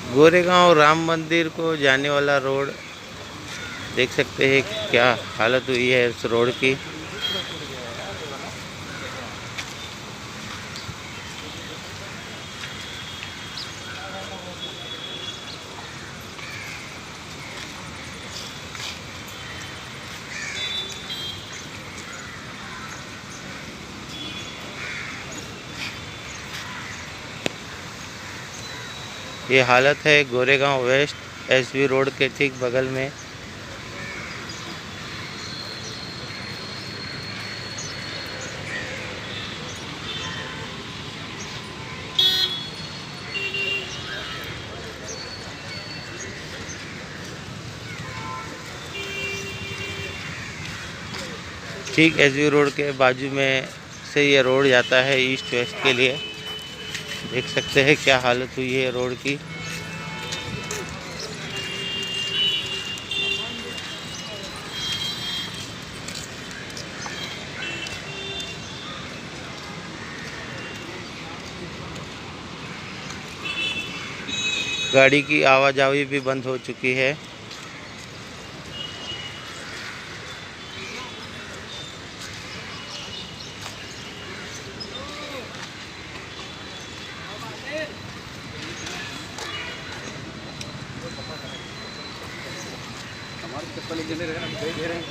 गोरेगांव राम मंदिर को जाने वाला रोड देख सकते हैं क्या हालत हुई है इस रोड की। ये हालत है गोरेगांव वेस्ट एसवी रोड के ठीक बगल में। ठीक एसवी रोड के बाजू में से ये रोड जाता है ईस्ट वेस्ट के लिए। देख सकते हैं क्या हालत हुई है रोड की। गाड़ी की आवाजाही भी बंद हो चुकी है। हमारे चप्पल एक जने रहे ना दे रहे हैं।